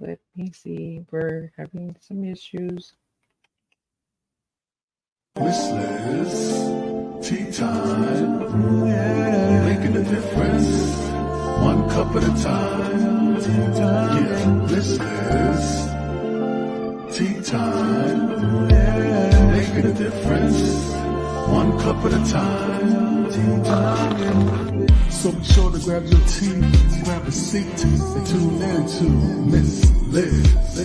Let me see. We're having some issues. Miss Liz, tea time, making a difference, one cup at a time. Yeah, Miss Liz, tea time, making a difference, one cup at a time. So be sure to grab your tea, grab a seat, and tune in to Miss Liz,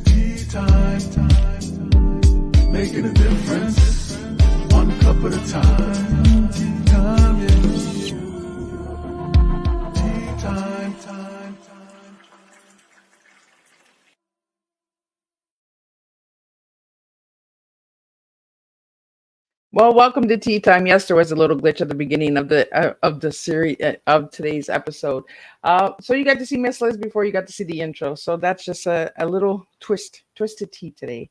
tea time. Making a difference, one cup at a time. Tea time, yeah. Tea time, time. Well, welcome to Tea Time. Yes, there was a little glitch at the beginning of the series of today's episode. So you got to see Miss Liz before you got to see the intro. So that's just a little twisted tea today.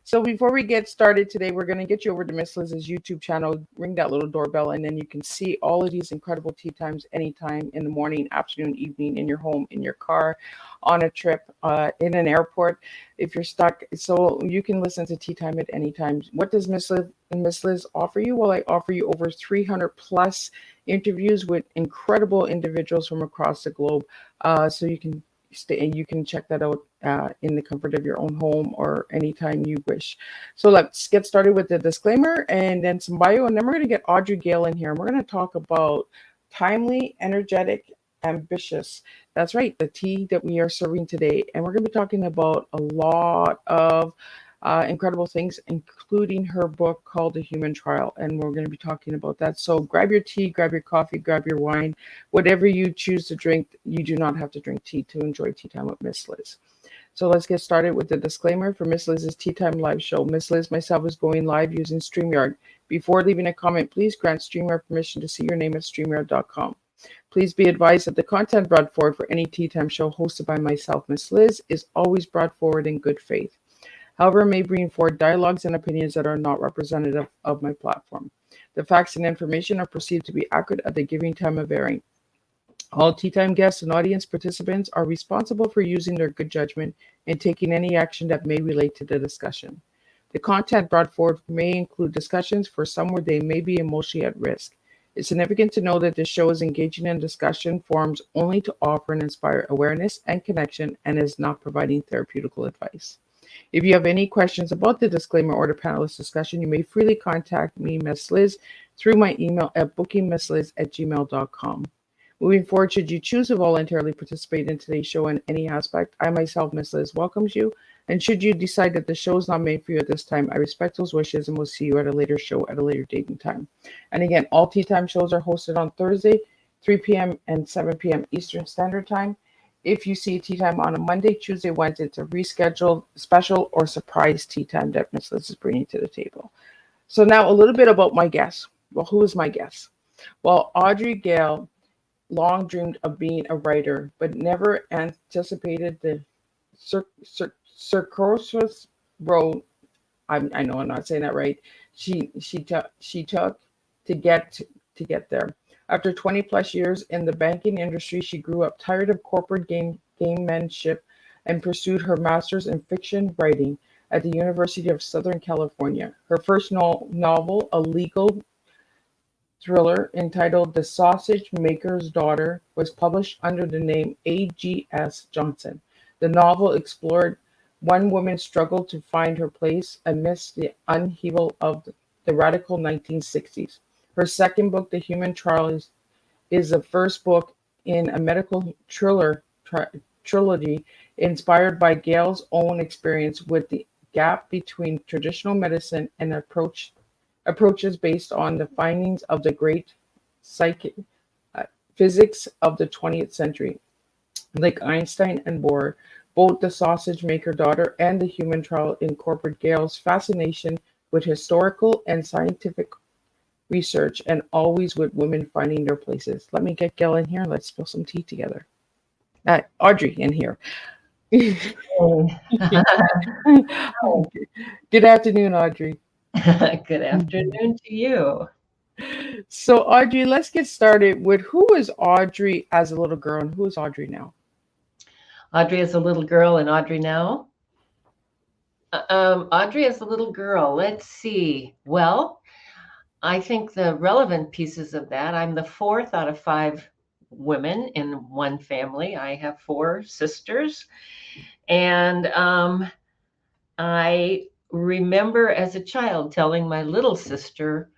So before we get started today, we're going to get you over to Miss Liz's YouTube channel. Ring that little doorbell, and then you can see all of these incredible tea times anytime in the morning, afternoon, evening, in your home, in your car, on a trip, in an airport. If you're stuck, so you can listen to Tea Time at any time. What does Miss Liz offer you? Well, I offer you over 300 plus interviews with incredible individuals from across the globe. So you can stay and you can check that out in the comfort of your own home or anytime you wish. So let's get started with the disclaimer and then some bio, and then we're going to get Audrey Gale in here. And we're going to talk about timely, energetic, ambitious. That's right, the tea that we are serving today. And we're going to be talking about a lot of incredible things, including her book called The Human Trial. And we're going to be talking about that. So grab your tea, grab your coffee, grab your wine, whatever you choose to drink. You do not have to drink tea to enjoy Tea Time with Miss Liz. So let's get started with the disclaimer for Miss Liz's Tea Time live show. Miss Liz, myself, is going live using StreamYard. Before leaving a comment, please grant StreamYard permission to see your name at StreamYard.com. Please be advised that the content brought forward for any Tea Time show hosted by myself, Miss Liz, is always brought forward in good faith. However, it may bring forward dialogues and opinions that are not representative of my platform. The facts and information are perceived to be accurate at the given time of airing. All Tea Time guests and audience participants are responsible for using their good judgment and taking any action that may relate to the discussion. The content brought forward may include discussions for some where they may be emotionally at risk. It's significant to know that this show is engaging in discussion forums only to offer and inspire awareness and connection and is not providing therapeutical advice. If you have any questions about the disclaimer or the panelist discussion, you may freely contact me, Miss Liz, through my email at bookingmissliz@gmail.com. Moving forward, should you choose to voluntarily participate in today's show in any aspect, I myself, Miss Liz, welcomes you. And should you decide that the show is not made for you at this time, I respect those wishes and will see you at a later show at a later date and time. And again, all Tea Time shows are hosted on Thursday, 3 p.m. and 7 p.m. Eastern Standard Time. If you see Tea Time on a Monday, Tuesday, Wednesday, it's a rescheduled, special, or surprise Tea Time that Miss Liz is bringing to the table. So now a little bit about my guest. Well, who is my guest? Well, Audrey Gale long dreamed of being a writer, but never anticipated the circuitous road. I know I'm not saying that right. She took to get there. After 20 plus years in the banking industry, she grew up tired of corporate gamemanship and pursued her master's in fiction writing at the University of Southern California. Her first novel, a legal thriller entitled The Sausage Maker's Daughter, was published under the name A.G.S. Johnson. The novel explored one woman's struggle to find her place amidst the upheaval of the radical 1960s. Her second book, The Human Trial, is the first book in a medical trilogy inspired by Gale's own experience with the gap between traditional medicine and approaches based on the findings of the great physics of the 20th century. Like Einstein and Bohr, both The Sausage Maker Daughter and The Human Trial incorporate Gale's fascination with historical and scientific research, and always with women finding their places. Let me get Gale in here. Let's spill some tea together. Audrey in here. Good afternoon, Audrey. Good afternoon to you. So, Audrey, let's get started with who was Audrey as a little girl and who is Audrey now? Audrey is a little girl and Audrey now. Audrey is a little girl. Let's see. Well, I think the relevant pieces of that, I'm the fourth out of five women in one family. I have four sisters. And I remember as a child telling my little sister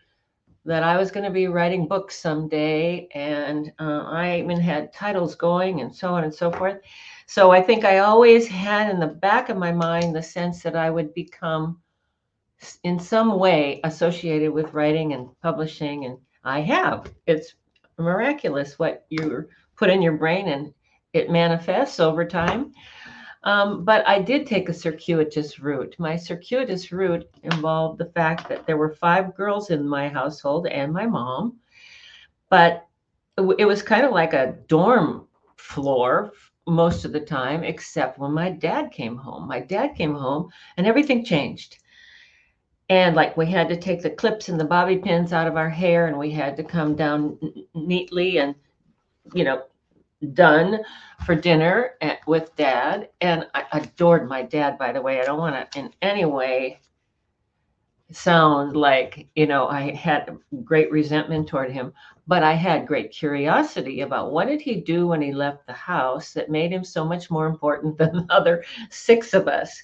that I was going to be writing books someday. And I even had titles going and so on and so forth. So I think I always had in the back of my mind the sense that I would become in some way associated with writing and publishing. And I have. It's miraculous what you put in your brain and it manifests over time. But I did take a circuitous route. My circuitous route involved the fact that there were five girls in my household and my mom, but it was kind of like a dorm floor most of the time, except when my dad came home. My dad came home and everything changed. And like we had to take the clips and the bobby pins out of our hair and we had to come down neatly and, you know, done for dinner with dad. And I adored my dad, by the way. I don't want to in any way sound like, you know, I had great resentment toward him, but I had great curiosity about what did he do when he left the house that made him so much more important than the other six of us.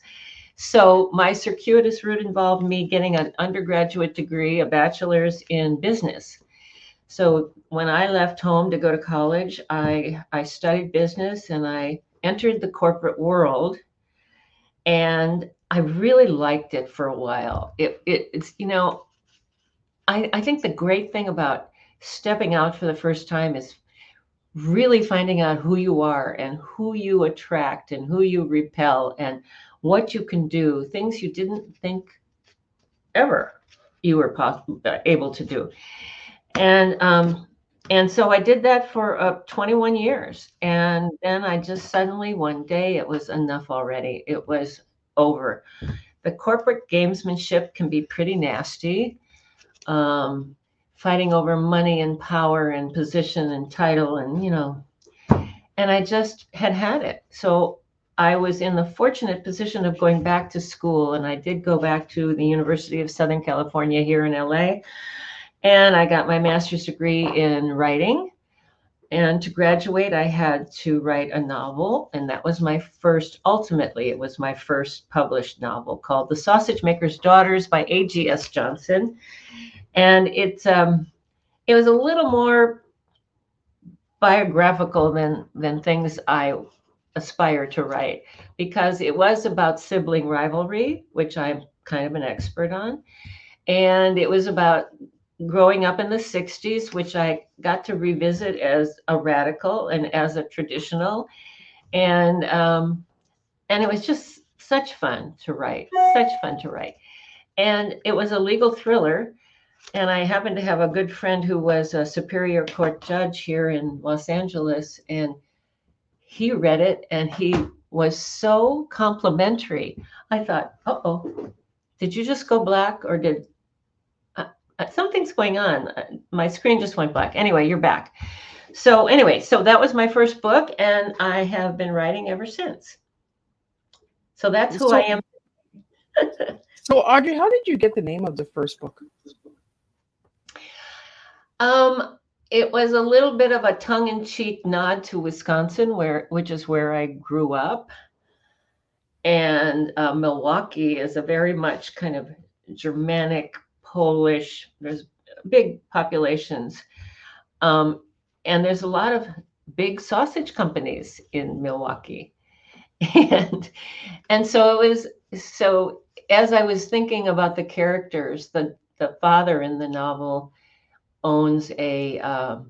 So my circuitous route involved me getting an undergraduate degree, a bachelor's in business. So when I left home to go to college, I studied business and I entered the corporate world, and I really liked it for a while. It's, you know, I think the great thing about stepping out for the first time is really finding out who you are and who you attract and who you repel and what you can do, things you didn't think ever you were able to do. And so I did that for 21 years. And then I just suddenly one day it was enough already. It was over. The corporate gamesmanship can be pretty nasty. Fighting over money and power and position and title and, you know, and I just had it. So I was in the fortunate position of going back to school. And I did go back to the University of Southern California here in LA. And I got my master's degree in writing. And to graduate, I had to write a novel. And that was my first, ultimately, it was my first published novel called The Sausage Maker's Daughters by A.G.S. Johnson. And it was a little more biographical than things I aspire to write, because it was about sibling rivalry, which I'm kind of an expert on. And it was about growing up in the 60s, which I got to revisit as a radical and as a traditional. And it was just such fun to write, such fun to write. And it was a legal thriller. And I happened to have a good friend who was a Superior Court judge here in Los Angeles. And he read it and he was so complimentary. I thought, uh-oh, did you just go black or did something's going on? My screen just went black. Anyway, you're back. So anyway, so that was my first book and I have been writing ever since. So that's who I am. So Audrey, how did you get the name of the first book? It was a little bit of a tongue-in-cheek nod to Wisconsin, which is where I grew up. And Milwaukee is a very much kind of Germanic, Polish, there's big populations. And there's a lot of big sausage companies in Milwaukee. And so it was, so as I was thinking about the characters, the father in the novel owns a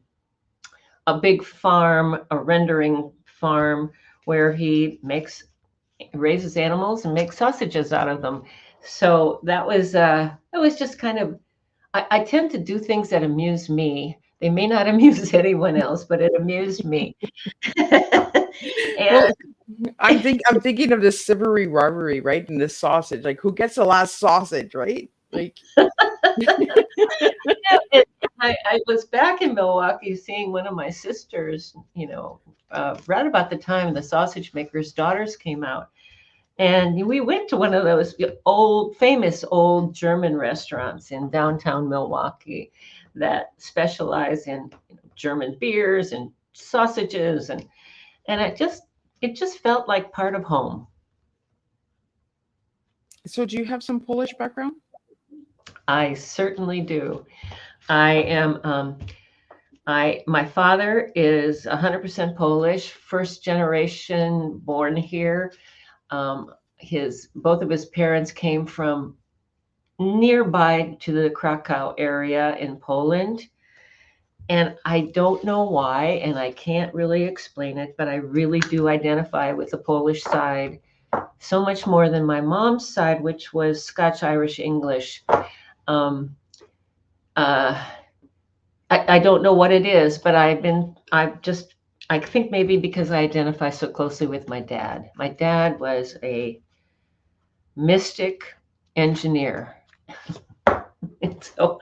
big farm, a rendering farm, where he raises animals and makes sausages out of them. So that was it was just kind of, I tend to do things that amuse me. They may not amuse anyone else, but it amused me. Well, I'm thinking of this sibling rivalry, right? And this sausage, like who gets the last sausage, right? Like I was back in Milwaukee seeing one of my sisters, right about the time the Sausage Maker's Daughters came out. And we went to one of those famous old German restaurants in downtown Milwaukee that specialize in German beers and sausages, and it just felt like part of home. So, do you have some Polish background? I certainly do. I am. My father is 100% Polish, first generation born here. His both of his parents came from nearby to the Krakow area in Poland. And I don't know why, and I can't really explain it, but I really do identify with the Polish side so much more than my mom's side, which was Scotch, Irish, English. Um, uh, I don't know what it is, but I think maybe because I identify so closely with my dad. My dad was a mystic engineer. And so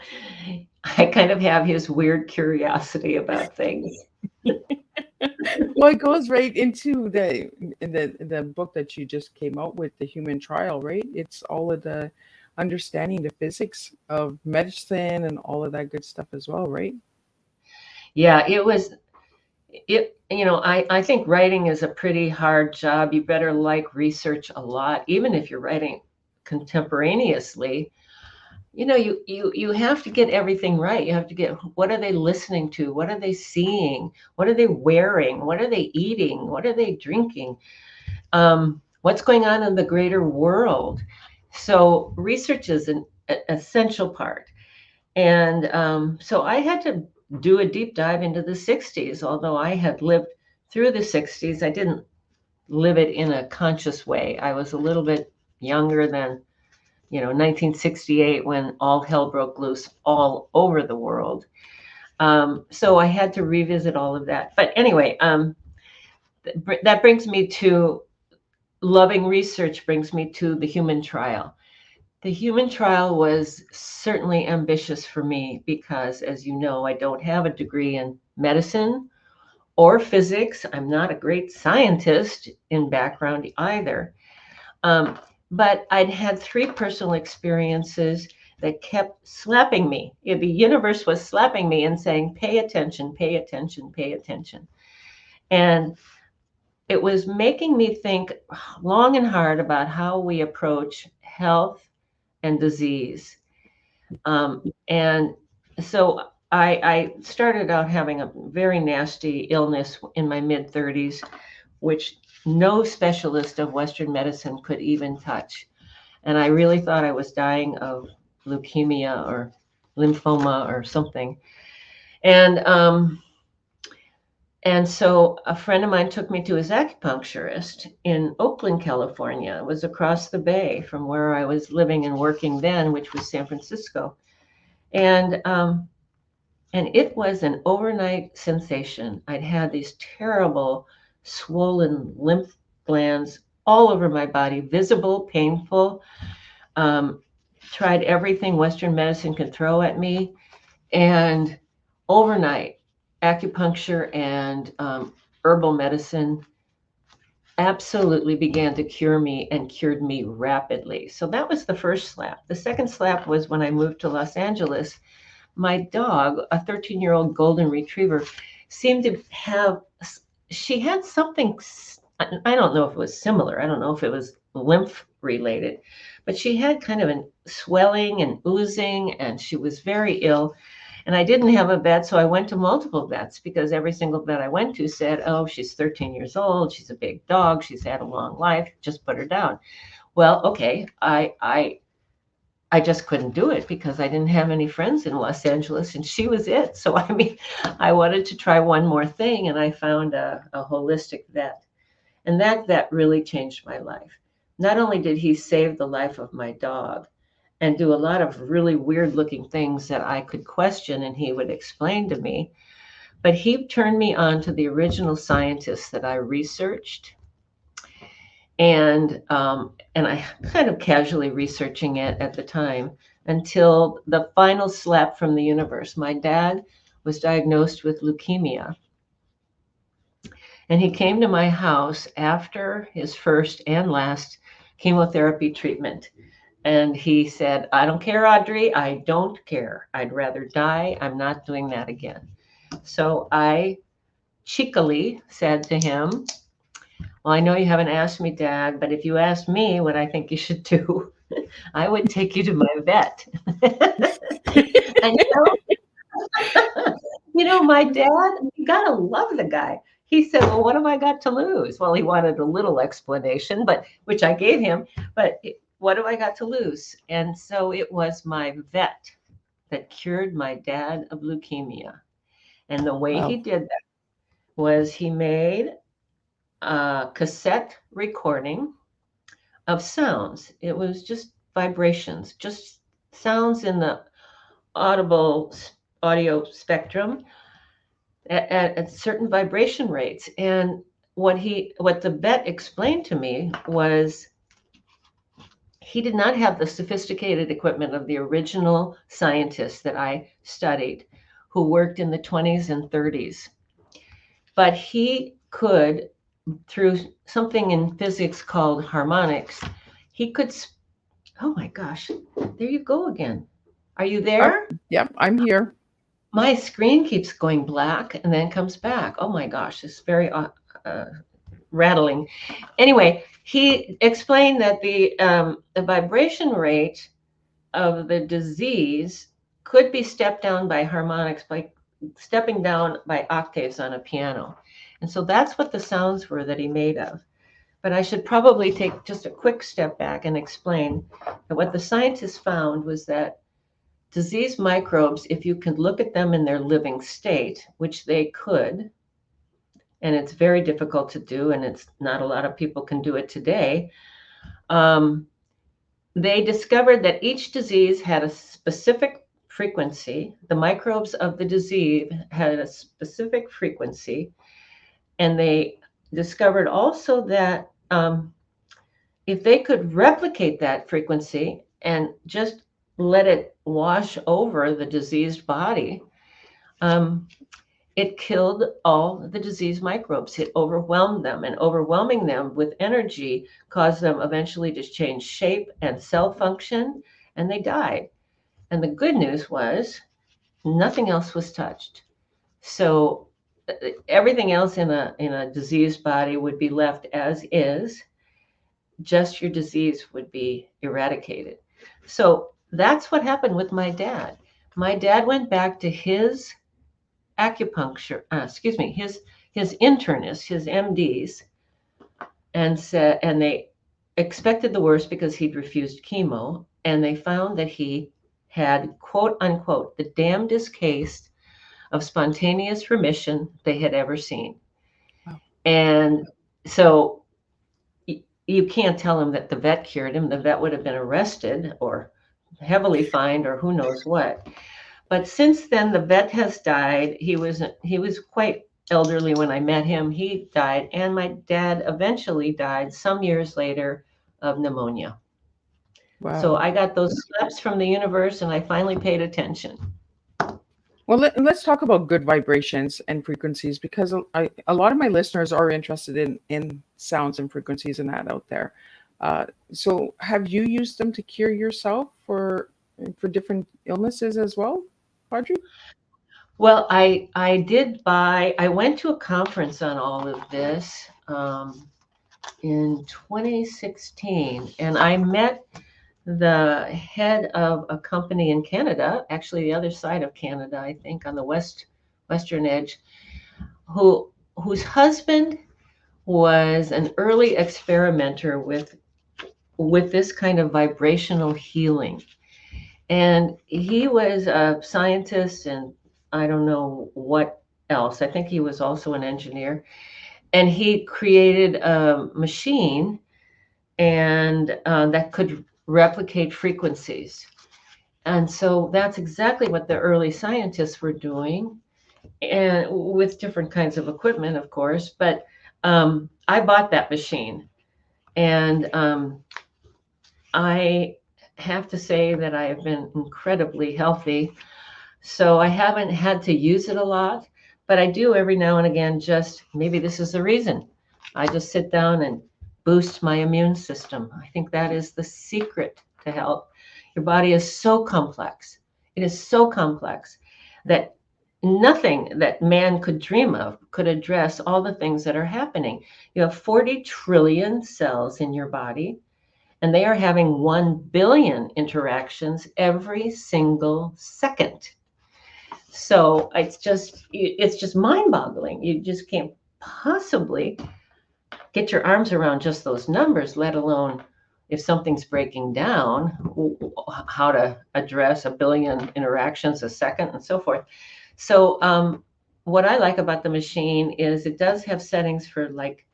I kind of have his weird curiosity about things. Well, it goes right into the book that you just came out with, The Human Trial, right? It's all of the understanding the physics of medicine and all of that good stuff as well, right? Yeah, I think writing is a pretty hard job. You better like research a lot, even if you're writing contemporaneously. You have to get everything right. You have to get, what are they listening to? What are they seeing? What are they wearing? What are they eating? What are they drinking? What's going on in the greater world? So research is an essential part. And so I had to do a deep dive into the 60s. Although I had lived through the 60s, I didn't live it in a conscious way. I was a little bit younger than 1968, when all hell broke loose all over the world. So I had to revisit all of that. But anyway, that brings me to loving research, brings me to the human trial. The human trial was certainly ambitious for me because, as you know, I don't have a degree in medicine or physics. I'm not a great scientist in background either. But I'd had 3 personal experiences that kept slapping me. The universe was slapping me and saying, pay attention, pay attention, pay attention. And it was making me think long and hard about how we approach health and disease. And so I started out having a very nasty illness in my mid-30s, which no specialist of Western medicine could even touch. And I really thought I was dying of leukemia or lymphoma or something. And so a friend of mine took me to his acupuncturist in Oakland, California. It was across the bay from where I was living and working then, which was San Francisco. And it was an overnight sensation. I'd had these terrible swollen lymph glands all over my body, visible, painful. Tried everything Western medicine could throw at me. And overnight, acupuncture and herbal medicine absolutely began to cure me, and cured me rapidly. So that was the first slap. The second slap was when I moved to Los Angeles. My dog, a 13-year-old golden retriever, seemed to have, she had something, I don't know if it was similar. I don't know if it was lymph related, but she had kind of a swelling and oozing, and she was very ill. And I didn't have a vet, so I went to multiple vets, because every single vet I went to said, oh, she's 13 years old, she's a big dog, she's had a long life, just put her down. Well, okay, I just couldn't do it because I didn't have any friends in Los Angeles, and she was it. So, I mean, I wanted to try one more thing, and I found a holistic vet. And that vet really changed my life. Not only did he save the life of my dog and do a lot of really weird looking things that I could question and he would explain to me, but he turned me on to the original scientists that I researched. And I kind of casually researching it at the time, until the final slap from the universe. My dad was diagnosed with leukemia, and he came to my house after his first and last chemotherapy treatment. And he said, I don't care, Audrey. I don't care. I'd rather die. I'm not doing that again. So I cheekily said to him, well, I know you haven't asked me, Dad, but if you asked me what I think you should do, I would take you to my vet. And my dad, you gotta love the guy. He said, well, what have I got to lose? Well, he wanted a little explanation, but which I gave him, but what have I got to lose? And so it was my vet that cured my dad of leukemia. And the way he did that was he made a cassette recording of sounds. It was just vibrations, just sounds in the audio spectrum at certain vibration rates. And what the vet explained to me was he did not have the sophisticated equipment of the original scientists that I studied, who worked in the 20s and 30s. But he could, through something in physics called harmonics, he could, oh my gosh, there you go again. Are you there? Yep, I'm here. My screen keeps going black and then comes back. Oh my gosh, it's very rattling. Anyway, he explained that the vibration rate of the disease could be stepped down by harmonics, by stepping down by octaves on a piano. And so that's what the sounds were that he made of. But I should probably take just a quick step back and explain that what the scientists found was that disease microbes, if you can look at them in their living state, which they could, and it's very difficult to do, and it's not a lot of people can do it today, they discovered that each disease had a specific frequency. The microbes of the disease had a specific frequency, and they discovered also that if they could replicate that frequency and just let it wash over the diseased body, it killed all the disease microbes. It overwhelmed them, and overwhelming them with energy caused them eventually to change shape and cell function, and they died. And the good news was nothing else was touched. So everything else in a diseased body would be left as is. Just your disease would be eradicated. So that's what happened with my dad. My dad went back to his acupuncture, his internist, his MDs, and they expected the worst because he'd refused chemo, and they found that he had, quote unquote, the damnedest case of spontaneous remission they had ever seen. Wow. And so you can't tell him that the vet cured him. The vet would have been arrested or heavily fined or who knows what. But since then, the vet has died. He was quite elderly when I met him. He died, and my dad eventually died some years later of pneumonia. Wow. So I got those slaps from the universe, and I finally paid attention. Well, let's talk about good vibrations and frequencies, because a lot of my listeners are interested in sounds and frequencies and that out there. So have you used them to cure yourself for different illnesses as well, Audrey? Well, I went to a conference on all of this in 2016, and I met the head of a company in Canada, actually the other side of Canada, I think, on the western edge, whose husband was an early experimenter with this kind of vibrational healing. And he was a scientist, and I don't know what else. I think he was also an engineer. And he created a machine and that could replicate frequencies. And so that's exactly what the early scientists were doing, and with different kinds of equipment, of course. But I bought that machine, and I have to say that I have been incredibly healthy. So I haven't had to use it a lot, but I do every now and again. Just maybe this is the reason. I just sit down and boost my immune system. I think that is the secret to health. Your body is so complex. It is so complex that nothing that man could dream of could address all the things that are happening. You have 40 trillion cells in your body, and they are having 1 billion interactions every single second. So it's just mind-boggling. You just can't possibly get your arms around just those numbers, let alone if something's breaking down, how to address 1 billion interactions a second and so forth. So what I like about the machine is it does have settings for, like,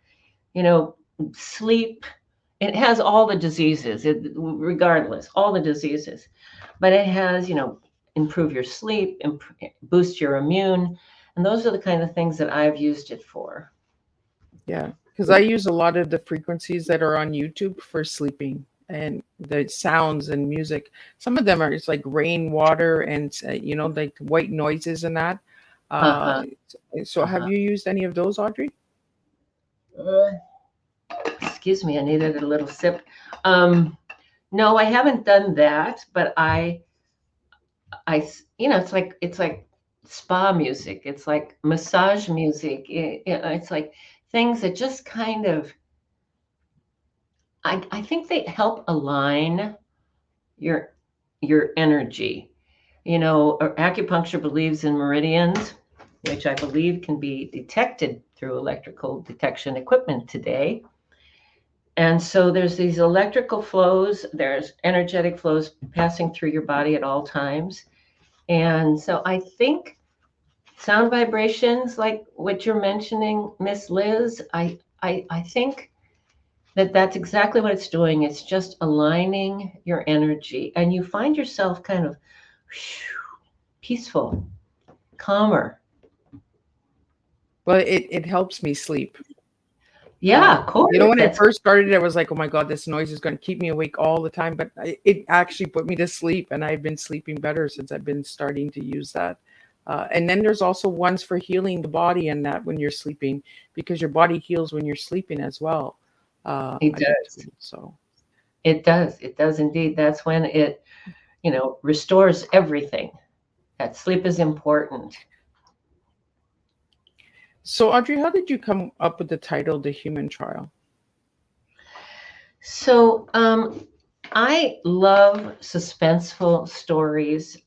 sleep. It has all the diseases, regardless, all the diseases. But it has, improve your sleep, boost your immune. And those are the kind of things that I've used it for. Yeah, because I use a lot of the frequencies that are on YouTube for sleeping and the sounds and music. Some of them are it's like rainwater and like white noises and that. Uh, Uh-huh. so have Uh-huh. you used any of those, Audrey? Excuse me, I needed a little sip. No, I haven't done that, but it's like spa music. It's like massage music. It's like things that just kind of, I think they help align your your energy. Acupuncture believes in meridians, which I believe can be detected through electrical detection equipment today. And so there's these electrical flows, there's energetic flows passing through your body at all times. And so I think sound vibrations, like what you're mentioning, Miss Liz, I think that that's exactly what it's doing. It's just aligning your energy, and you find yourself kind of peaceful, calmer. Well, it helps me sleep. Yeah, of course. When I That's first started, I was like, "Oh my God, this noise is going to keep me awake all the time." But it actually put me to sleep, and I've been sleeping better since I've been starting to use that. And then there's also ones for healing the body and that when you're sleeping, because your body heals when you're sleeping as well. it I get does. to. So, It does. It does indeed. That's when it, restores everything. That sleep is important. so Audrey, how did you come up with the title, The Human Trial? So, I love suspenseful stories.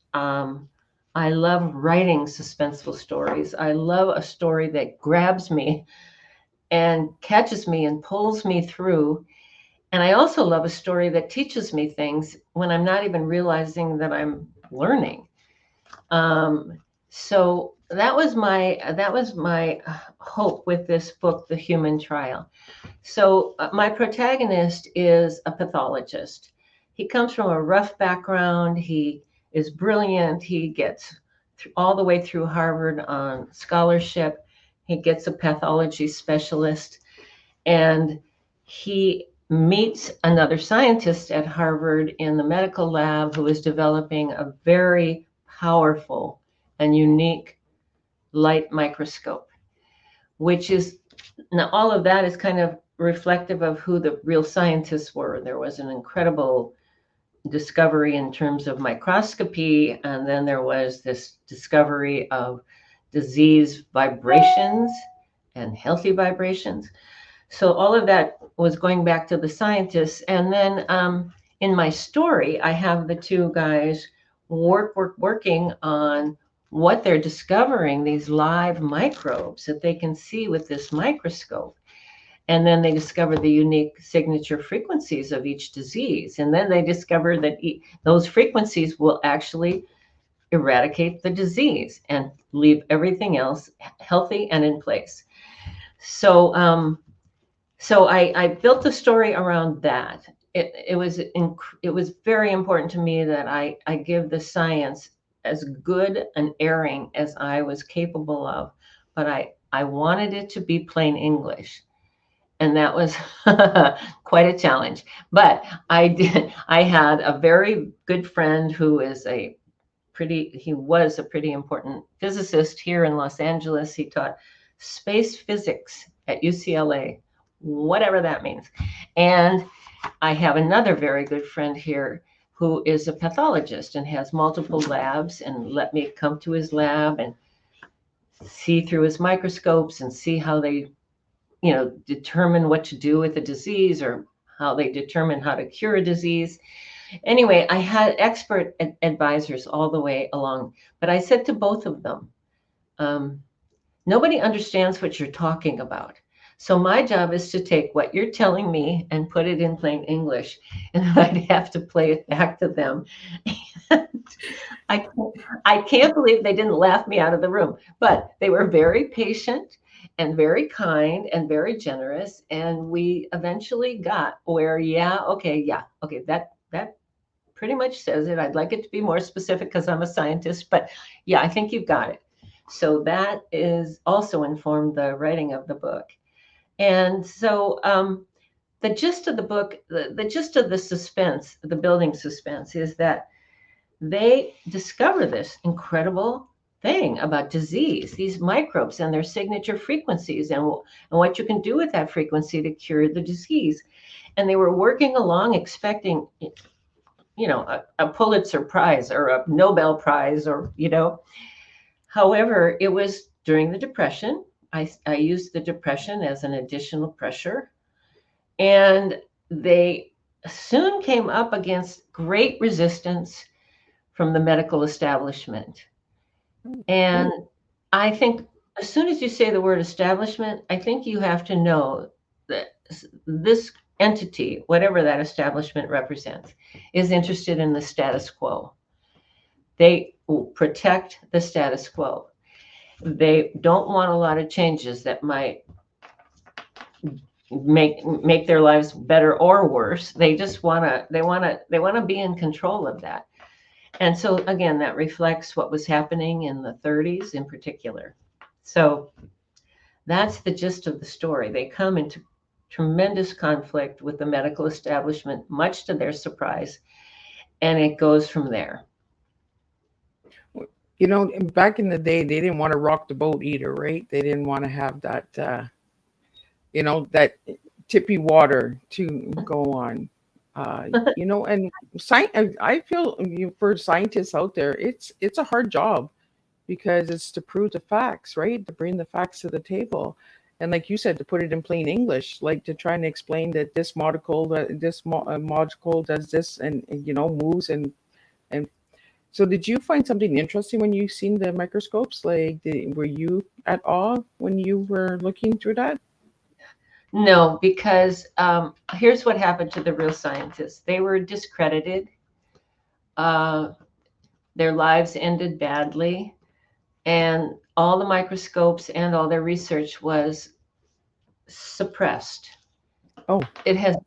I love writing suspenseful stories. I love a story that grabs me and catches me and pulls me through. And I also love a story that teaches me things when I'm not even realizing that I'm learning. So that was my hope with this book, The Human Trial. So my protagonist is a pathologist. He comes from a rough background. He is brilliant. He gets all the way through Harvard on scholarship. He gets a pathology specialist, and he meets another scientist at Harvard in the medical lab who is developing a very powerful and unique light microscope, which is now all of that is kind of reflective of who the real scientists were. There was an incredible discovery in terms of microscopy, and then there was this discovery of disease vibrations and healthy vibrations. So all of that was going back to the scientists. And then in my story, I have the two guys working on what they're discovering, these live microbes that they can see with this microscope. And then they discover the unique signature frequencies of each disease. And then they discover that those frequencies will actually eradicate the disease and leave everything else healthy and in place. So I built the story around that. It was very important to me that I give the science as good an airing as I was capable of, but I wanted it to be plain English. and that was quite a challenge. But I had a very good friend who is he was a pretty important physicist here in Los Angeles. He taught space physics at UCLA, whatever that means. And I have another very good friend here who is a pathologist and has multiple labs, and let me come to his lab and see through his microscopes and see how they, determine what to do with a disease, or how they determine how to cure a disease. Anyway, I had expert advisors all the way along, but I said to both of them, nobody understands what you're talking about. So my job is to take what you're telling me and put it in plain English, and I'd have to play it back to them. I can't believe they didn't laugh me out of the room, but they were very patient and very kind and very generous. And we eventually got where, okay, that pretty much says it. I'd like it to be more specific because I'm a scientist, but yeah, I think you've got it. So that is also informed the writing of the book. And so the gist of the book, the gist of the suspense, the building suspense, is that they discover this incredible thing about disease, these microbes and their signature frequencies, and what you can do with that frequency to cure the disease. And they were working along expecting, a Pulitzer Prize or a Nobel Prize, or, However, it was during the Depression. I used the Depression as an additional pressure. And they soon came up against great resistance from the medical establishment. And I think as soon as you say the word establishment, I think you have to know that this entity, whatever that establishment represents, is interested in the status quo. They will protect the status quo. They don't want a lot of changes that might make their lives better or worse. They just want to be in control of that. And so again, that reflects what was happening in the 30s in particular. So that's the gist of the story. They come into tremendous conflict with the medical establishment, much to their surprise, and it goes from there. Back in the day, they didn't want to rock the boat either, right? They didn't want to have that, that tippy water to go on. And I feel for scientists out there, it's a hard job, because it's to prove the facts, right? To bring the facts to the table. And like you said, to put it in plain English, like to try and explain that this molecule, molecule does this, and moves, and so did you find something interesting when you seen the microscopes? Like, were you at all when you were looking through that? No, because here's what happened to the real scientists. They were discredited. Their lives ended badly, and all the microscopes and all their research was suppressed. Oh, it has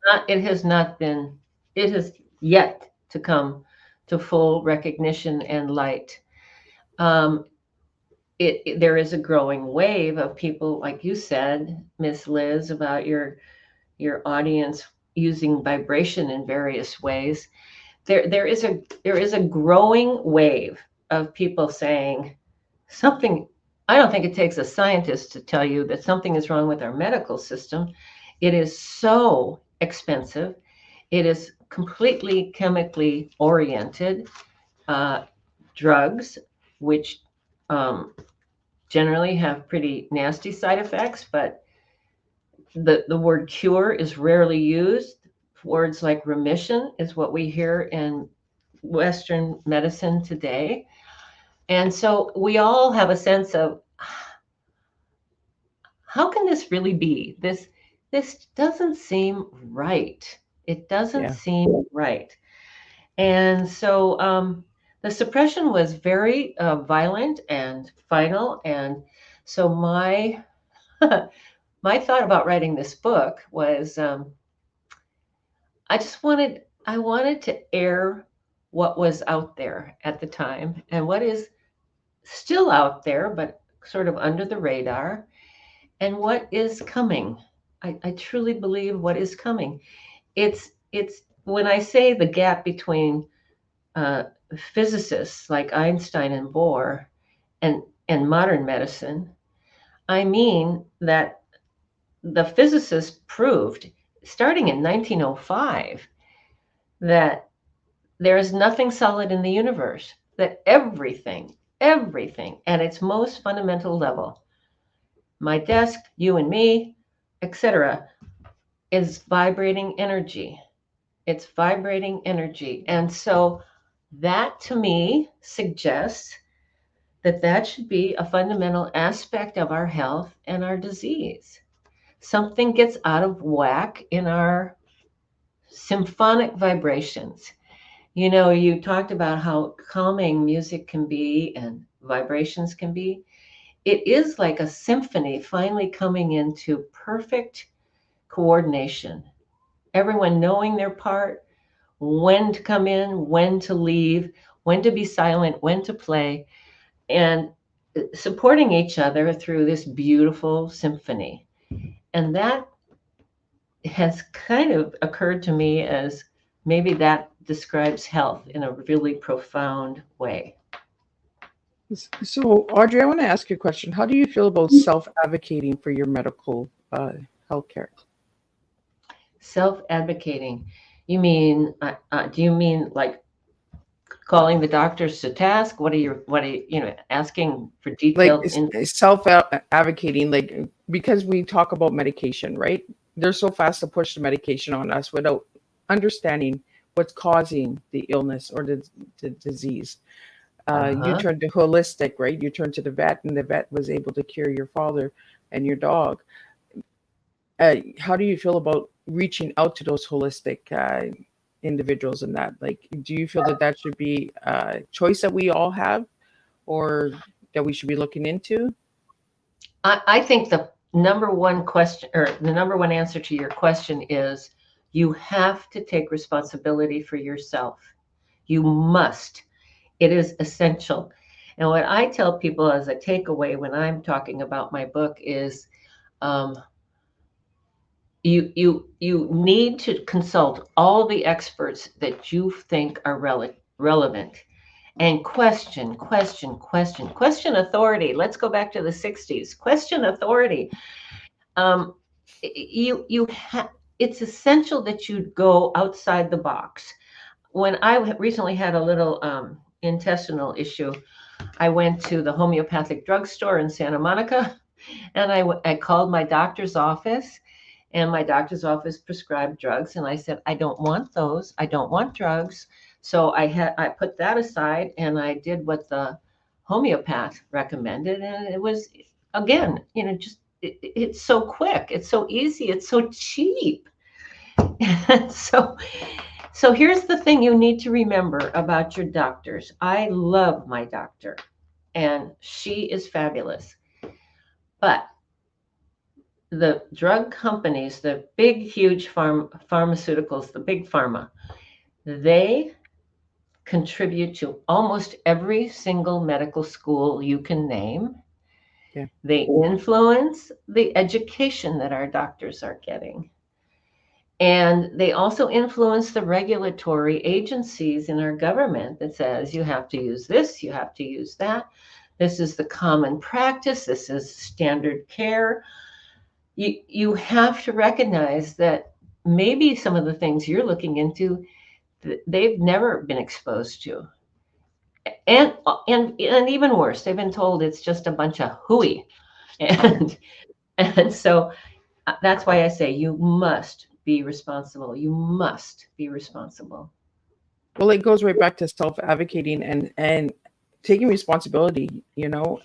yet to come to full recognition and light. There is a growing wave of people, like you said, Miss Liz, about your audience using vibration in various ways. There is a growing wave of people saying something. I don't think it takes a scientist to tell you that something is wrong with our medical system. It is so expensive. It is completely chemically oriented. Drugs, which generally have pretty nasty side effects, but the word cure is rarely used. Words like remission is what we hear in Western medicine today. And so we all have a sense of, how can this really be? This doesn't seem right. It doesn't seem right. And so the suppression was very violent and final. And so my thought about writing this book was, I wanted to air what was out there at the time, and what is still out there, but sort of under the radar, and what is coming. I truly believe what is coming. It's when I say the gap between uh, physicists like Einstein and Bohr and modern medicine, I mean that the physicists proved, starting in 1905, that there is nothing solid in the universe, that everything at its most fundamental level, my desk, you and me, etc., is vibrating energy. It's vibrating energy. And so that to me suggests that that should be a fundamental aspect of our health and our disease. Something gets out of whack in our symphonic vibrations. You know, you talked about how calming music can be and vibrations can be. It is like a symphony finally coming into perfect coordination. Everyone knowing their part, when to come in, when to leave, when to be silent, when to play, and supporting each other through this beautiful symphony. And that has kind of occurred to me as maybe that describes health in a really profound way. So, Audrey, I want to ask you a question. How do you feel about self-advocating for your medical healthcare? Self advocating. You mean, do you mean like calling the doctors to task? What are you know, asking for Like detailed in? self-advocating, like because we talk about medication, right? They're so fast to push the medication on us without understanding what's causing the illness or the disease. You Uh-huh. turned to holistic, right? You turned to the vet, and the vet was able to cure your father and your dog. How do you feel about reaching out to those holistic individuals in that? Like, do you feel that that should be a choice that we all have, or that we should be looking into? I think the number one question, or the number one answer to your question is you have to take responsibility for yourself. You must. It is essential. And what I tell people as a takeaway when I'm talking about my book is um, you need to consult all the experts that you think are relevant, and question authority. Let's go back to the 60s. Question authority. um, you have, it's essential that you go outside the box. When I recently had a little intestinal issue, I went to the homeopathic drugstore in Santa Monica, and I called my doctor's office, and my doctor's office prescribed drugs, and I said, I don't want those. I don't want drugs. So I put that aside, and I did what the homeopath recommended, and it was, again, you know, just it's so quick, it's so easy, it's so cheap. And so here's the thing you need to remember about your doctors. I love my doctor, and she is fabulous. But the drug companies, the big, huge pharmaceuticals, the big pharma, they contribute to almost every single medical school you can name. Yeah. They influence the education that our doctors are getting. And they also influence the regulatory agencies in our government that says you have to use this, you have to use that. This is the common practice, this is standard care. You have to recognize that maybe some of the things you're looking into, they've never been exposed to. And even worse, they've been told it's just a bunch of hooey. And and so that's why I say you must be responsible. You must be responsible. Well, it goes right back to self-advocating and taking responsibility,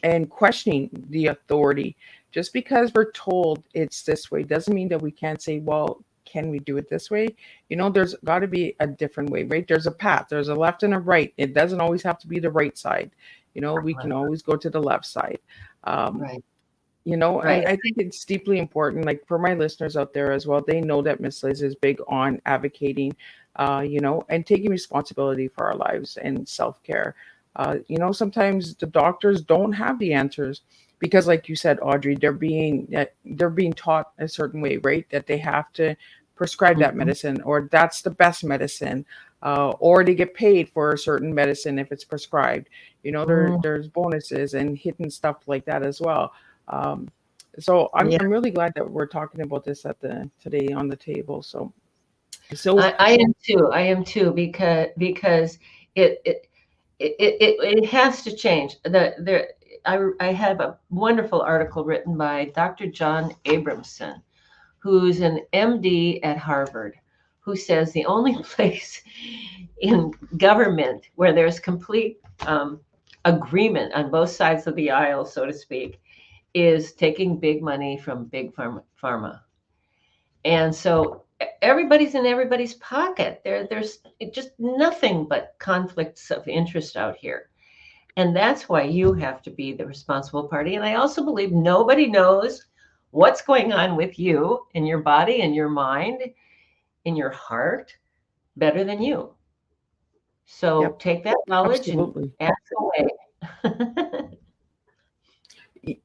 and questioning the authority. Just because we're told it's this way doesn't mean that we can't say, well, can we do it this way? There's got to be a different way, right? There's a path, there's a left and a right. It doesn't always have to be the right side. We can always go to the left side. Um, Right. and Right. I think it's deeply important, like for my listeners out there as well, they know that Miss Liz is big on advocating, and taking responsibility for our lives and self care. Sometimes the doctors don't have the answers, because like you said, Audrey, they're being taught a certain way, right? That they have to prescribe that Mhm. medicine, or that's the best medicine, or they get paid for a certain medicine if it's prescribed. Mm, There's bonuses and hidden stuff like that as well. Um, so yeah, I'm really glad that we're talking about this at the today on the table. So I am too. I am too because it it it has to change. I have a wonderful article written by Dr. John Abramson, who's an MD at Harvard, who says the only place in government where there's complete agreement on both sides of the aisle, so to speak, is taking big money from big pharma. And so everybody's in everybody's pocket. There's just nothing but conflicts of interest out here. And that's why you have to be the responsible party. And I also believe nobody knows what's going on with you in your body, in your mind, in your heart better than you. So yep, take that knowledge and absolutely. act away.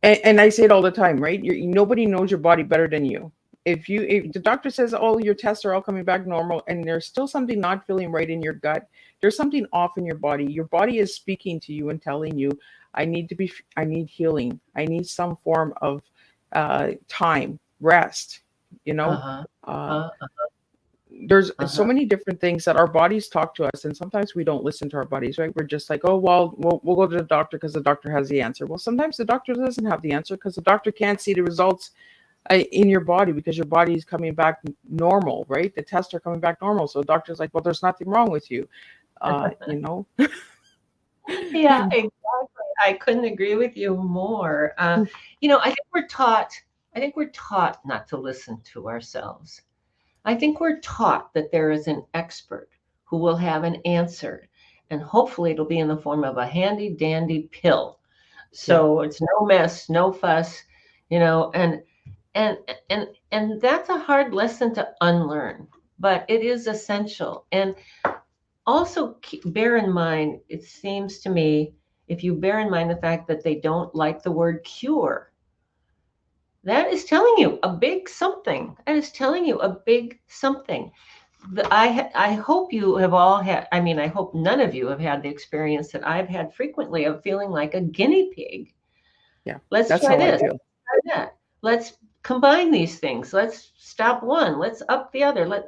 And I say it all the time, right? Nobody knows your body better than you. If the doctor says, "Oh, your tests are all coming back normal," and there's still something not feeling right in your gut, there's something off in your body. Your body is speaking to you and telling you, I need healing. I need some form of time, rest. You know, Uh-huh. uh, Uh-huh. there's so Uh-huh. many different things that our bodies talk to us, and sometimes we don't listen to our bodies, right? We're just like, oh well, we'll go to the doctor because the doctor has the answer. Well, sometimes the doctor doesn't have the answer because the doctor can't see the results in your body, because your body is coming back normal, right? The tests are coming back normal, so the doctor's like, well, there's nothing wrong with you. You know. Yeah, exactly. I couldn't agree with you more. I think we're taught not to listen to ourselves. I think we're taught that there is an expert who will have an answer, and hopefully it'll be in the form of a handy dandy pill. Yeah. So it's no mess, no fuss, you know, and and that's a hard lesson to unlearn, but it is essential. And also bear in mind, it seems to me, if you bear in mind the fact that they don't like the word cure, that is telling you a big something. That is telling you a big something. I hope you have all had, I mean, I hope none of you have had the experience that I've had frequently of feeling like a guinea pig. Yeah, Let's that's try how I this, feel. try that. Let's combine these things. Let's stop one. Let's up the other.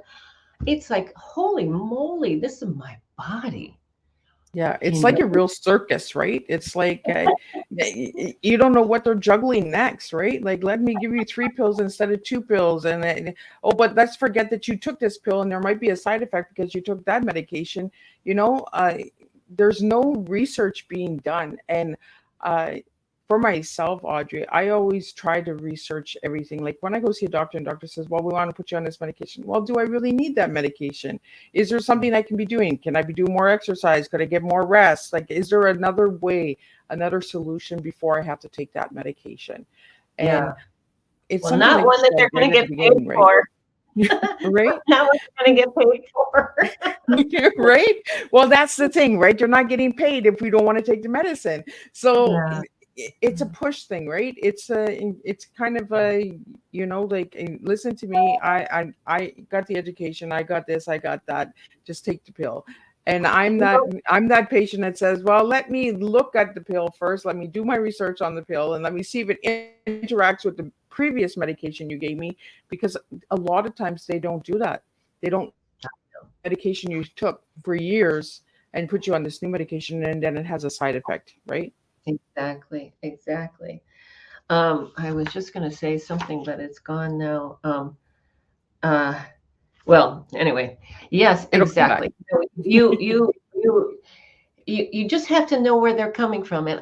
It's like, holy moly, this is my body. Yeah, it's You like know? a real circus, right? It's like you don't know what they're juggling next, right? Like, let me give you three pills instead of two pills, and then, oh, but let's forget that you took this pill, and there might be a side effect because you took that medication. You know, there's no research being done, and uh, for myself, Audrey, I always try to research everything. Like when I go see a doctor, and doctor says, "Well, we want to put you on this medication." Well, do I really need that medication? Is there something I can be doing? Can I be doing more exercise? Could I get more rest? Like, is there another way, another solution before I have to take that medication? And Yeah. it's Well, something not that you one that they're said right going to at the get paid beginning, right? for. Right? Not one they're going to get paid for. Right? Well, that's the thing, right? You're not getting paid if we don't want to take the medicine. So Yeah. it's a push thing, right? It's kind of a, like, listen to me. I got the education. I got this. I got that. Just take the pill. And You know, I'm that patient that says, well, let me look at the pill first. Let me do my research on the pill, and let me see if it interacts with the previous medication you gave me, because a lot of times they don't do that. They don't take the medication you took for years and put you on this new medication, and then it has a side effect, right? exactly. Exactly. I was just going to say something, but it's gone now. Uh, well, anyway, yes, It'll come back. exactly. So you just have to know where they're coming from. And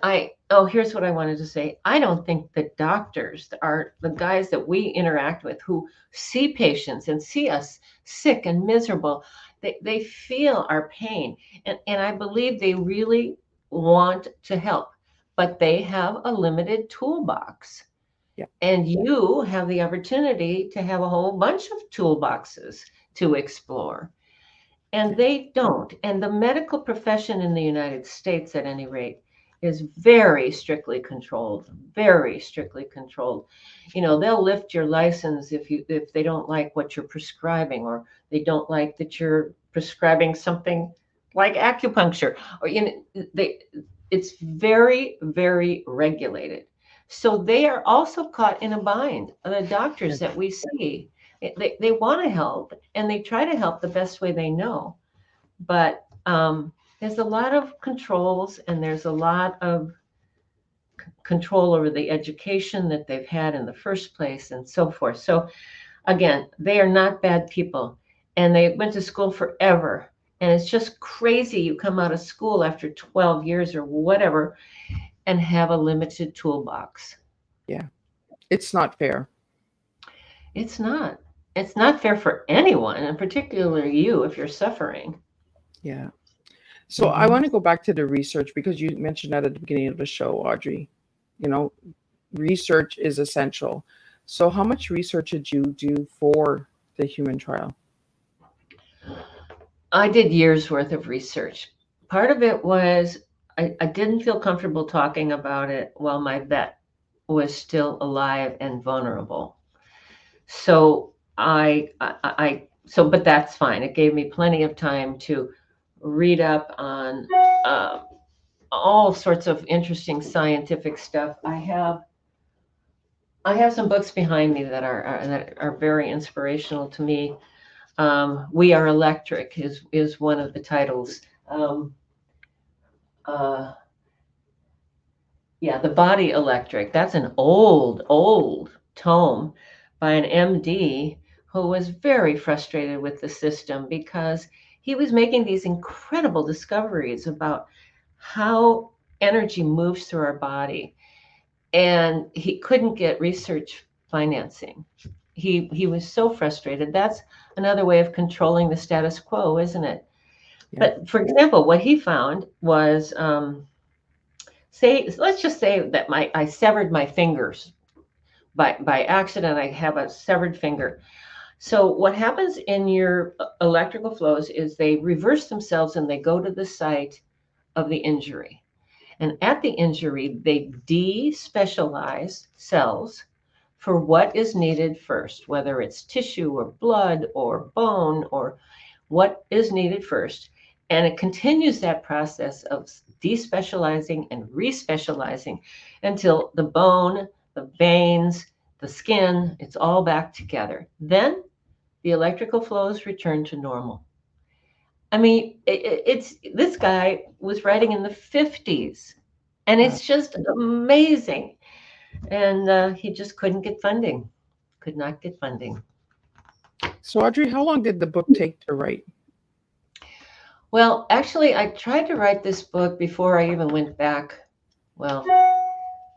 here's what I wanted to say. I don't think the doctors are the guys that we interact with who see patients and see us sick and miserable. They feel our pain. And I believe they really want to help, but they have a limited toolbox. Yeah. And you have the opportunity to have a whole bunch of toolboxes to explore. And Yeah. they don't. And the medical profession in the United States, at any rate, is very strictly controlled, very strictly controlled. They'll lift your license if they don't like what you're prescribing, or they don't like that you're prescribing something like acupuncture, or it's very, very regulated. So they are also caught in a bind. The doctors that we see, they want to help, and they try to help the best way they know. But there's a lot of controls, and there's a lot of control over the education that they've had in the first place, and so forth. So again, they are not bad people, and they went to school forever. And it's just crazy. You come out of school after 12 years or whatever and have a limited toolbox. Yeah. It's not fair. It's not. It's not fair for anyone, and particularly you if you're suffering. Yeah. So I want to go back to the research, because you mentioned that at the beginning of the show, Audrey. You know, research is essential. So how much research did you do for the human trial? I did years worth of research. Part of it was I didn't feel comfortable talking about it while my vet was still alive and vulnerable. So but that's fine. It gave me plenty of time to read up on all sorts of interesting scientific stuff. I have some books behind me that are very inspirational to me. We Are Electric is one of the titles. The Body Electric. That's an old tome by an MD who was very frustrated with the system because he was making these incredible discoveries about how energy moves through our body. And he couldn't get research financing. He was so frustrated. That's another way of controlling the status quo, isn't it? Yeah. But for example, what he found was, let's just say that I severed my fingers by accident. I have a severed finger. So what happens in your electrical flows is they reverse themselves and they go to the site of the injury. And at the injury, they despecialize cells for what is needed first, whether it's tissue or blood or bone or what is needed first. And it continues that process of despecializing and respecializing until the bone, the veins, the skin, it's all back together. Then the electrical flows return to normal. I mean, this guy was writing in the 50s, and it's just amazing. And he just couldn't get funding, could not get funding. So, Audrey, how long did the book take to write? Well, actually, I tried to write this book before I even went back. Well,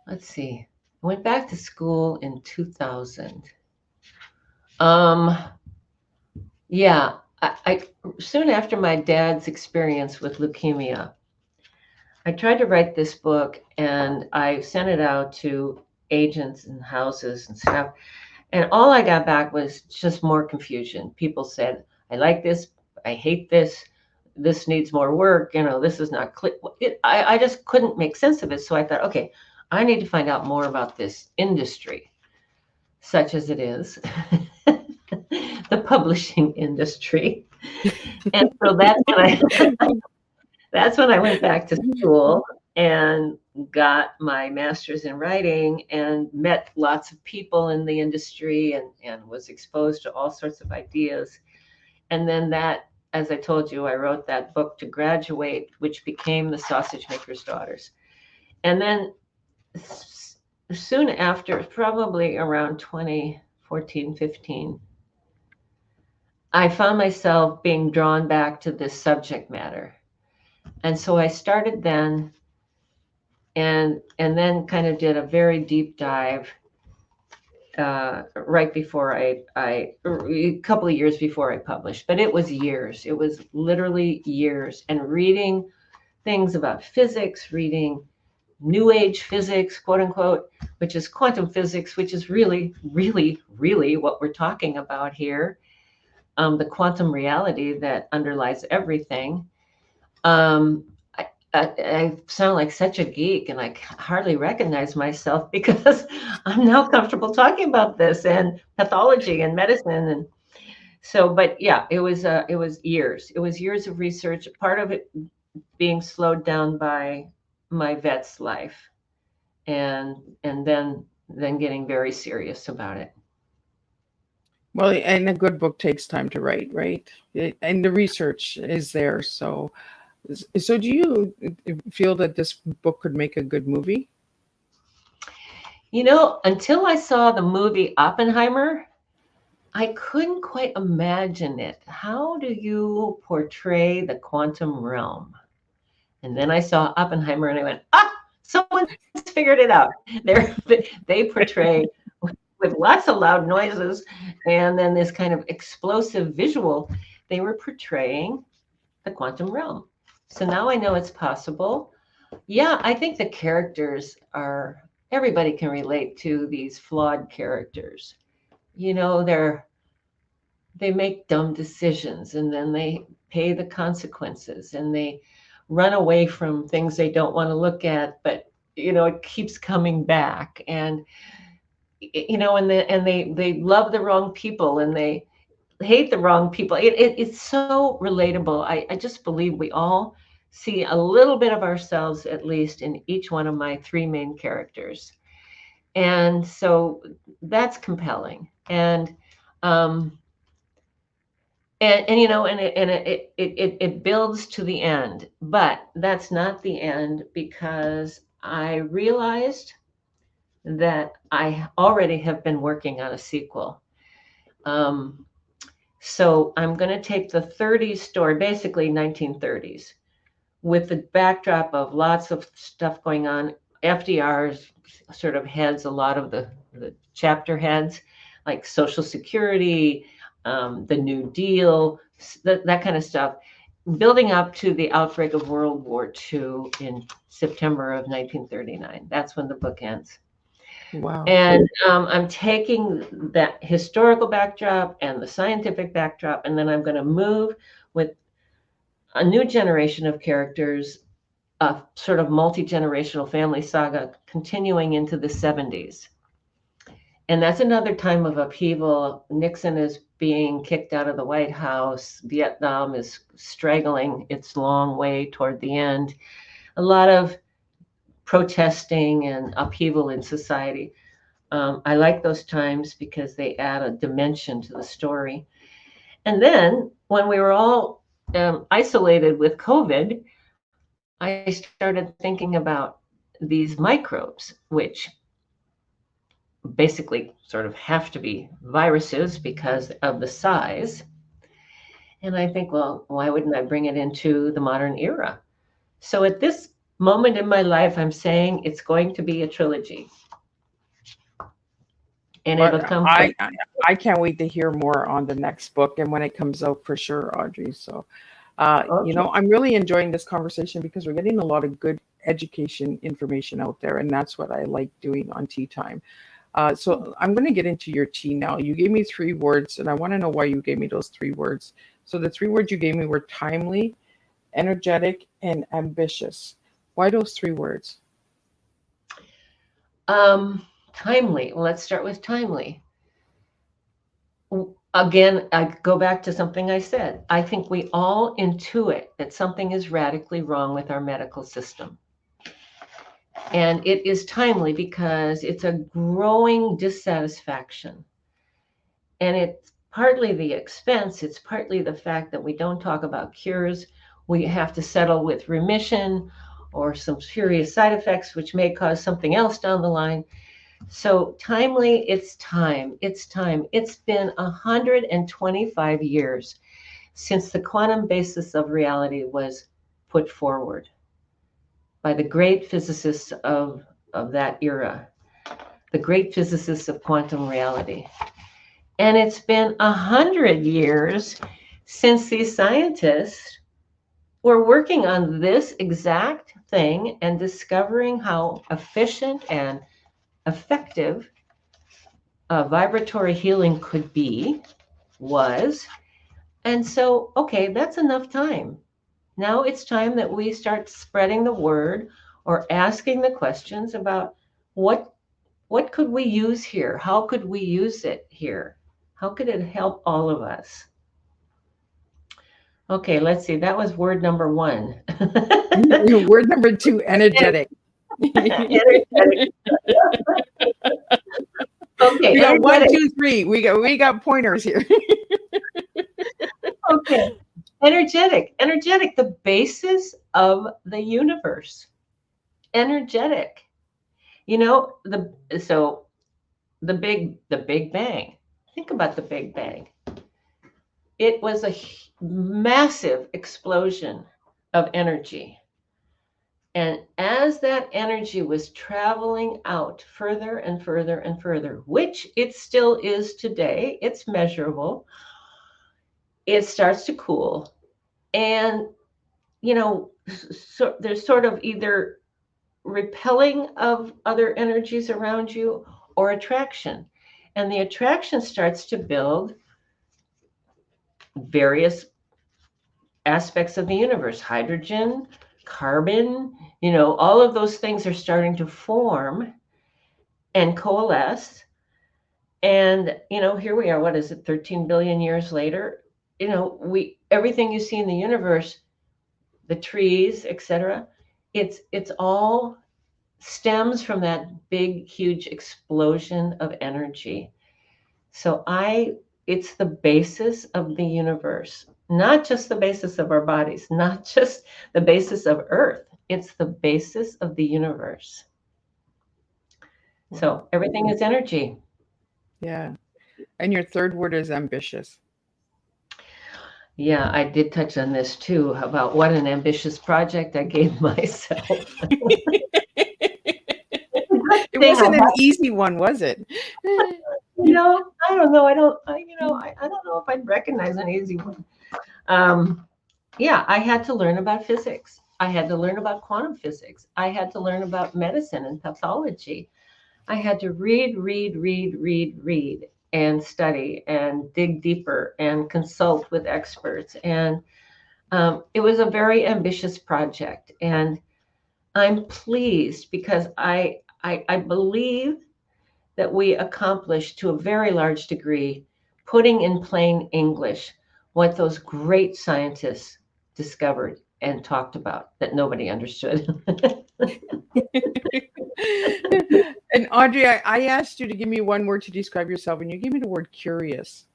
let's see. I went back to school in 2000. Yeah, I soon after my dad's experience with leukemia, I tried to write this book, and I sent it out to agents and houses and stuff. And all I got back was just more confusion. People said, I like this, I hate this, this needs more work, this is not clear. I just couldn't make sense of it. So I thought, okay, I need to find out more about this industry, such as it is, the publishing industry. And so that's when I went back to school and got my master's in writing and met lots of people in the industry and was exposed to all sorts of ideas. And then as I told you, I wrote that book to graduate, which became The Sausage Maker's Daughters. And then soon after, probably around 2014, 15, I found myself being drawn back to this subject matter. And so I started then and then kind of did a very deep dive right before a couple of years before I published. But it was years. It was literally years. And reading things about physics, reading new age physics, quote unquote, which is quantum physics, which is really, really, really what we're talking about here. The quantum reality that underlies everything. I sound like such a geek, and I hardly recognize myself because I'm now comfortable talking about this and pathology and medicine. And so, but yeah, it was years. It was years of research. Part of it being slowed down by my vet's life, and then getting very serious about it. Well, and a good book takes time to write, right? And the research is there. So do you feel that this book could make a good movie? You know, until I saw the movie Oppenheimer, I couldn't quite imagine it. How do you portray the quantum realm? And then I saw Oppenheimer and I went, ah, someone's figured it out. They portray with lots of loud noises and then this kind of explosive visual, they were portraying the quantum realm. So now I know it's possible. Yeah, I think the characters are, everybody can relate to these flawed characters. You know, they make dumb decisions and then they pay the consequences and they run away from things they don't want to look at, but you know, it keeps coming back. And you know, and they love the wrong people and they hate the wrong people. It's so relatable. I just believe we all see a little bit of ourselves, at least, in each one of my three main characters. And so that's compelling. Um, and you know, and it builds to the end, but that's not the end because I realized that I already have been working on a sequel. Um, so I'm going to take the 30s story, basically 1930s, with the backdrop of lots of stuff going on. FDR's sort of heads a lot of the chapter heads, like Social Security, the New Deal, that kind of stuff, building up to the outbreak of World War II in September of 1939. That's when the book ends. Wow. And I'm taking that historical backdrop and the scientific backdrop, and then I'm going to move with a new generation of characters, a sort of multi-generational family saga continuing into the 70s. And that's another time of upheaval. Nixon is being kicked out of the White House. Vietnam is straggling its long way toward the end. A lot of protesting and upheaval in society. I like those times because they add a dimension to the story. And then when we were all isolated with COVID, I started thinking about these microbes, which basically sort of have to be viruses because of the size. And I think, well, why wouldn't I bring it into the modern era? So at this moment in my life, I'm saying it's going to be a trilogy. And it'll But come from, I can't wait to hear more on the next book and when it comes out for sure, Audrey. So, you okay. know, I'm really enjoying this conversation because we're getting a lot of good education information out there, and that's what I like doing on Tea Time. So I'm going to get into your tea now. You gave me three words, and I want to know why you gave me those three words. So the three words you gave me were timely, energetic, and ambitious. Why those three words? Timely. Well, let's start with timely. Again, I go back to something I said. I think we all intuit that something is radically wrong with our medical system. And it is timely because it's a growing dissatisfaction. And it's partly the expense, it's partly the fact that we don't talk about cures. We have to settle with remission or some serious side effects, which may cause something else down the line. So timely, it's time. It's time. It's been 125 years since the quantum basis of reality was put forward by the great physicists of that era, the great physicists of quantum reality. And it's been 100 years since these scientists were working on this exact thing and discovering how efficient and effective vibratory healing was. And so, okay, that's enough time. Now it's time that we start spreading the word or asking the questions about what what could we use here? How could we use it here? How could it help all of us? Okay, let's see. That was word number one. Word number two, energetic. Energetic. Okay, We got one, energetic. two, three. We got pointers here. Okay. Energetic. Energetic, the basis of the universe. Energetic. You know, the Big Bang. Think about the Big Bang. It was a massive explosion of energy. And as that energy was traveling out further and further and further, which it still is today, it's measurable, it starts to cool. And, so there's sort of either repelling of other energies around you or attraction. And the attraction starts to build various aspects of the universe, hydrogen, carbon, all of those things are starting to form and coalesce. And, here we are, what is it, 13 billion years later? We everything you see in the universe, the trees, etc., it's all stems from that big, huge explosion of energy. So it's the basis of the universe, not just the basis of our bodies, not just the basis of Earth. It's the basis of the universe. So everything is energy. Yeah. And your third word is ambitious. Yeah, I did touch on this too about what an ambitious project I gave myself. It wasn't an easy one, was it? I don't know. I don't know if I'd recognize an easy one. Yeah, I had to learn about physics. I had to learn about quantum physics. I had to learn about medicine and pathology. I had to read, and study and dig deeper and consult with experts. And it was a very ambitious project. And I'm pleased because I believe that we accomplished to a very large degree putting in plain English what those great scientists discovered and talked about that nobody understood. And Audrey, I asked you to give me one word to describe yourself, and you gave me the word curious.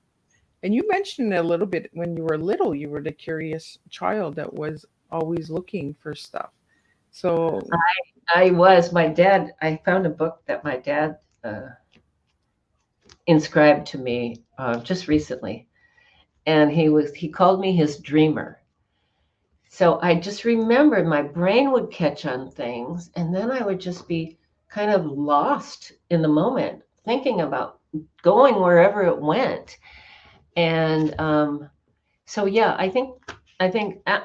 And you mentioned a little bit when you were little, you were the curious child that was always looking for stuff. So, I found a book that my dad inscribed to me just recently, and he called me his dreamer. So I just remembered my brain would catch on things, and then I would just be kind of lost in the moment, thinking about going wherever it went. And so, yeah, I think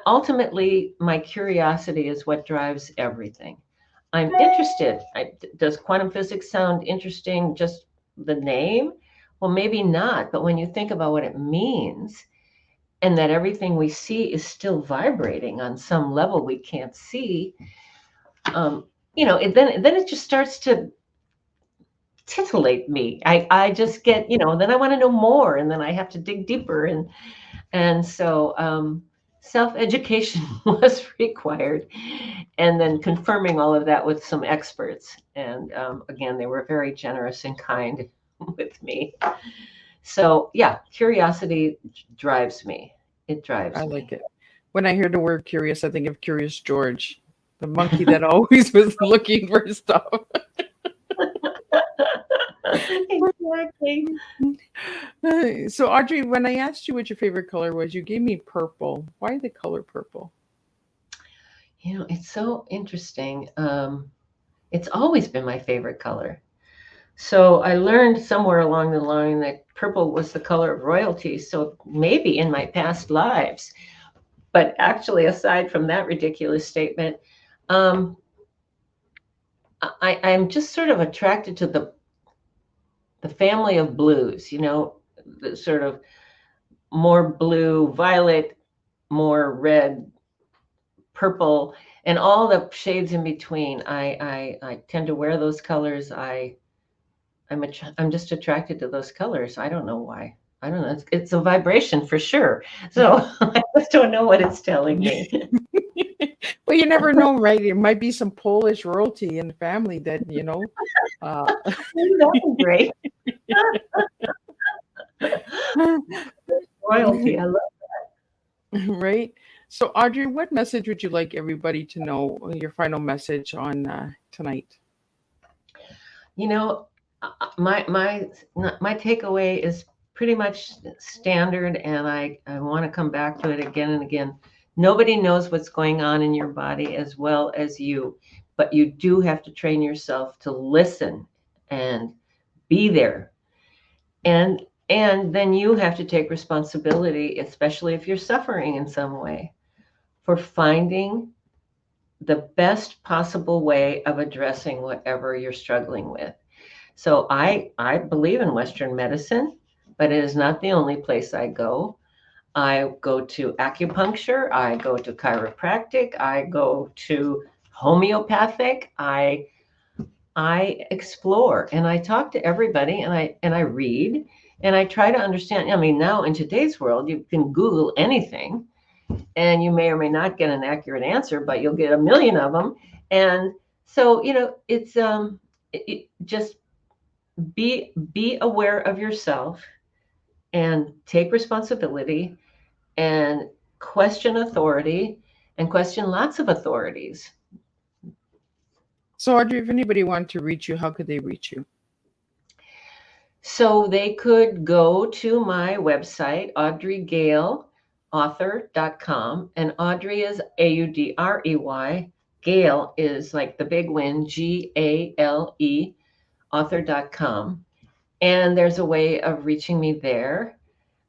ultimately my curiosity is what drives everything. I'm interested. Does quantum physics sound interesting? Just the name? Well, maybe not. But when you think about what it means, and that everything we see is still vibrating on some level we can't see, then it just starts to titillate me. I just get, then I want to know more, and then I have to dig deeper, and so self-education was required, and then confirming all of that with some experts. And again, they were very generous and kind with me. So yeah, curiosity drives me. It drives I me. like it. When I hear the word curious, I think of Curious George, the monkey that always was looking for stuff. Exactly. So, Audrey, when I asked you what your favorite color was, you gave me purple. Why the color purple? It's so interesting. It's always been my favorite color. So I learned somewhere along the line that purple was the color of royalty. So maybe in my past lives, but actually, aside from that ridiculous statement, um, I'm just sort of attracted to the family of blues. The sort of more blue, violet, more red, purple, and all the shades in between. I tend to wear those colors. I'm just attracted to those colors. I don't know why. I don't know. It's a vibration for sure. So I just don't know what it's telling me. Well, you never know, right? It might be some Polish royalty in the family that, That was great. Royalty. I love. right? So, Audrey, what message would you like everybody to know? Your final message on tonight? My takeaway is pretty much standard, and I want to come back to it again and again. Nobody knows what's going on in your body as well as you, but you do have to train yourself to listen and be there. And then you have to take responsibility, especially if you're suffering in some way, for finding the best possible way of addressing whatever you're struggling with. So I believe in Western medicine, but it is not the only place I go. I go to acupuncture, I go to chiropractic, I go to homeopathic, I explore and I talk to everybody, and I read and I try to understand. I mean, now in today's world, you can Google anything and you may or may not get an accurate answer, but you'll get a million of them. And so, it's just be aware of yourself and take responsibility and question authority and question lots of authorities. So, Audrey, if anybody wanted to reach you, how could they reach you? So they could go to my website, audreygaleauthor.com, and Audrey is Audrey. Gale is like the big win, Gale, author.com. And there's a way of reaching me there.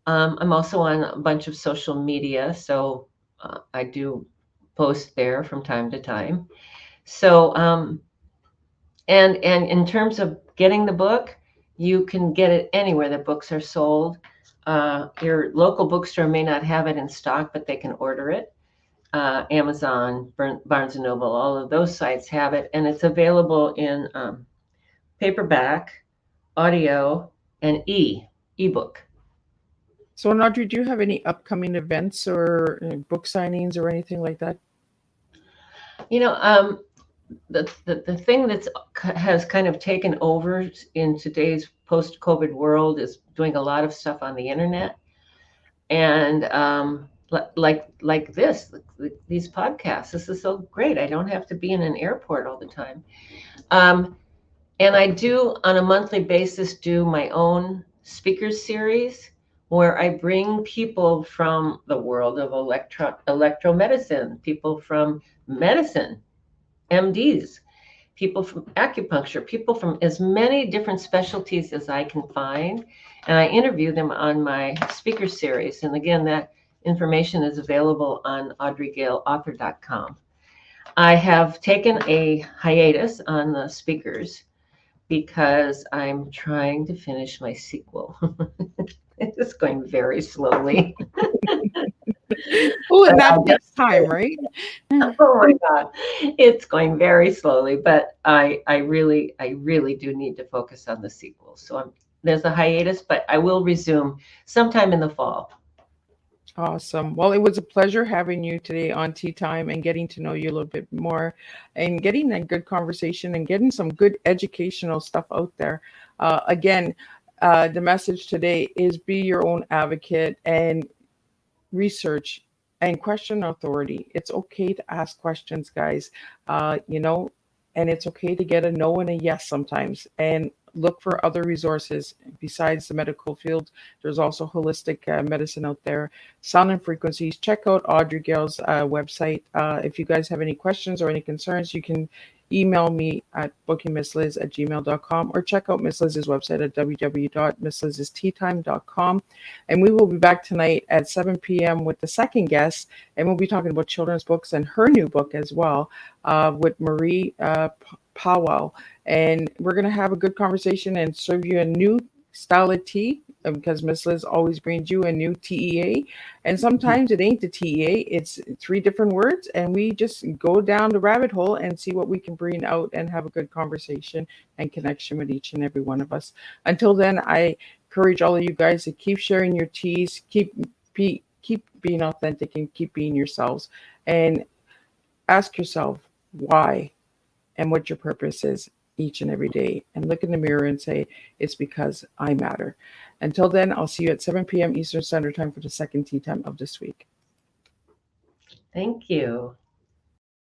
I'm also on a bunch of social media, so I do post there from time to time. So, and in terms of getting the book, you can get it anywhere that books are sold. Your local bookstore may not have it in stock, but they can order it. Amazon, Barnes & Noble, all of those sites have it, and it's available in paperback, audio, and ebook. So, Audrey, do you have any upcoming events or book signings or anything like that? The thing that has kind of taken over in today's post-COVID world is doing a lot of stuff on the internet, and like these podcasts. This is so great. I don't have to be in an airport all the time, and I do on a monthly basis do my own speakers series where I bring people from the world of electromedicine, people from medicine, MDs, people from acupuncture, people from as many different specialties as I can find. And I interview them on my speaker series. And again, that information is available on audreygaleauthor.com. I have taken a hiatus on the speakers because I'm trying to finish my sequel. It's going very slowly. Oh, and that takes time, right? Oh my God, it's going very slowly, but I really do need to focus on the sequel. So there's a hiatus, but I will resume sometime in the fall. Awesome. Well, it was a pleasure having you today on Teatime and getting to know you a little bit more and getting a good conversation and getting some good educational stuff out there. Again, the message today is be your own advocate and research and question authority. It's okay to ask questions, guys. And it's okay to get a no and a yes sometimes. And look for other resources besides the medical field. There's also holistic medicine out there. Sound and frequencies. Check out Audrey Gale's website. If you guys have any questions or any concerns, you can email me at bookingmissliz@gmail.com or check out Miss Liz's website at www.misslizsteatime.com. And we will be back tonight at 7 p.m. with the second guest, and we'll be talking about children's books and her new book as well with Marie Powell. And we're going to have a good conversation and serve you a new style of tea because Miss Liz always brings you a new TEA. And sometimes it ain't the TEA, it's 3 different words. And we just go down the rabbit hole and see what we can bring out and have a good conversation and connection with each and every one of us. Until then, I encourage all of you guys to keep sharing your teas, keep being authentic and keep being yourselves. And ask yourself why and what your purpose is each and every day. And look in the mirror and say, it's because I matter. Until then, I'll see you at 7 p.m. Eastern Standard Time for the second tea time of this week. Thank you.